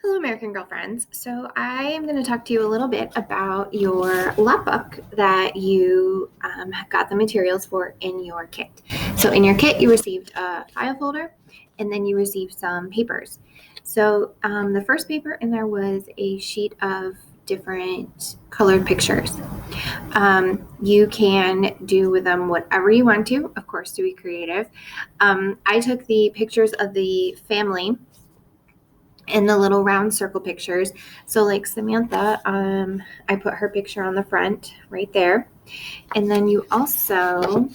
Hello, American Girlfriends. So I am going to talk to you a little bit about your lap book that you got the materials for in your kit. So in your kit, you received a file folder, and then you received some papers. So the first paper in there was a sheet of different colored pictures. You can do with them whatever you want to, of course, to be creative. I took the pictures of the family and the little round circle pictures. So like Samantha, I put her picture on the front right there. And then you also,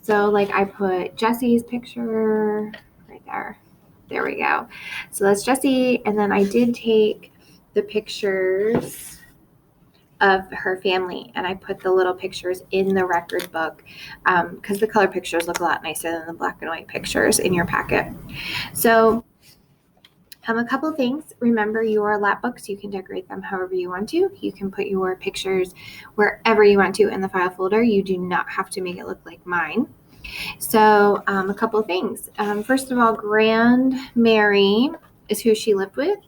so like I put Jesse's picture right there. There we go. So that's Jessie. And then I did take the pictures of her family and I put the little pictures in the record book because the color pictures look a lot nicer than the black and white pictures in your packet. So a couple of things. Remember your lap books. You can decorate them however you want to. You can put your pictures wherever you want to in the file folder. You do not have to make it look like mine. So a couple of things. First of all, Grand Mary is who she lived with.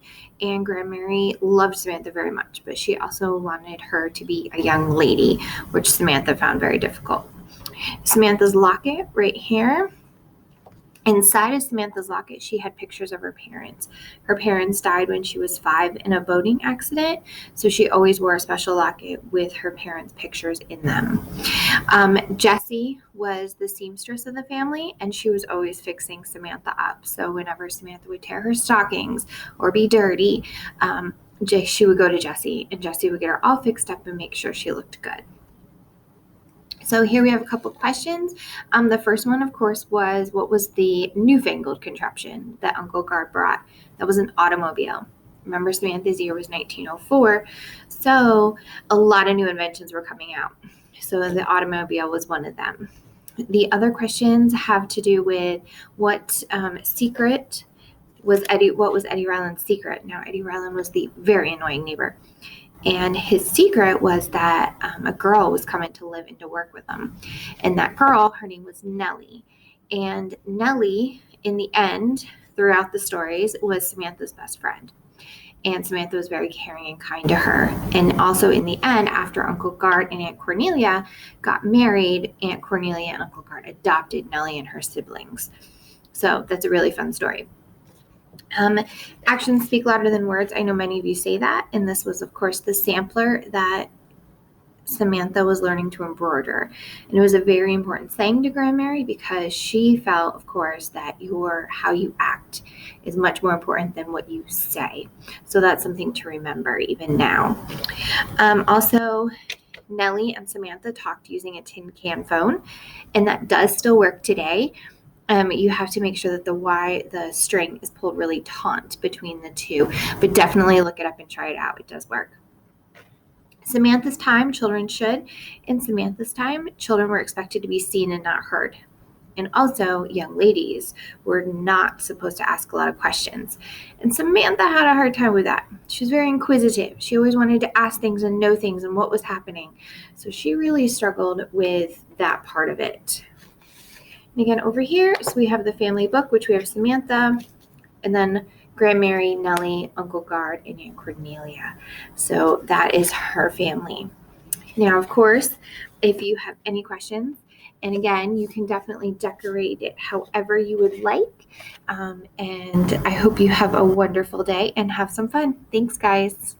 And Grand Mary loved Samantha very much, but she also wanted her to be a young lady, which Samantha found very difficult. Samantha's locket right here. Inside of Samantha's locket, she had pictures of her parents. Her parents died when she was 5 in a boating accident, so she always wore a special locket with her parents' pictures in them. Jessie was the seamstress of the family, and she was always fixing Samantha up. So whenever Samantha would tear her stockings or be dirty, she would go to Jessie, and Jessie would get her all fixed up and make sure she looked good. So here we have a couple questions. The first one, of course, was what was the newfangled contraption that Uncle Guard brought? That was an automobile. Remember, Samantha's year was 1904, so a lot of new inventions were coming out. So the automobile was one of them. The other questions have to do with what secret was what was Eddie Ryland's secret? Now, Eddie Ryland was the very annoying neighbor. And his secret was that a girl was coming to live and to work with him. And that girl, her name was Nellie. And Nellie, in the end, throughout the stories, was Samantha's best friend. And Samantha was very caring and kind to her. And also in the end, after Uncle Gart and Aunt Cornelia got married, Aunt Cornelia and Uncle Gart adopted Nellie and her siblings. So that's a really fun story. Actions speak louder than words. I know many of you say that, and this was, of course, the sampler that Samantha was learning to embroider. And it was a very important saying to Grand Mary because she felt, of course, that how you act is much more important than what you say. So that's something to remember even now. Also, Nellie and Samantha talked using a tin can phone, and that does still work today. You have to make sure that the string is pulled really taut between the two, but definitely look it up and try it out. It does work. Samantha's time, children should. In Samantha's time, children were expected to be seen and not heard. And also, young ladies were not supposed to ask a lot of questions. And Samantha had a hard time with that. She was very inquisitive. She always wanted to ask things and know things and what was happening. So she really struggled with that part of it. And again, over here, so we have the family book, which we have Samantha, and then Grand Mary, Nellie, Uncle Guard, and Aunt Cornelia. So that is her family. Now, of course, if you have any questions, and again, you can definitely decorate it however you would like. And I hope you have a wonderful day and have some fun. Thanks, guys.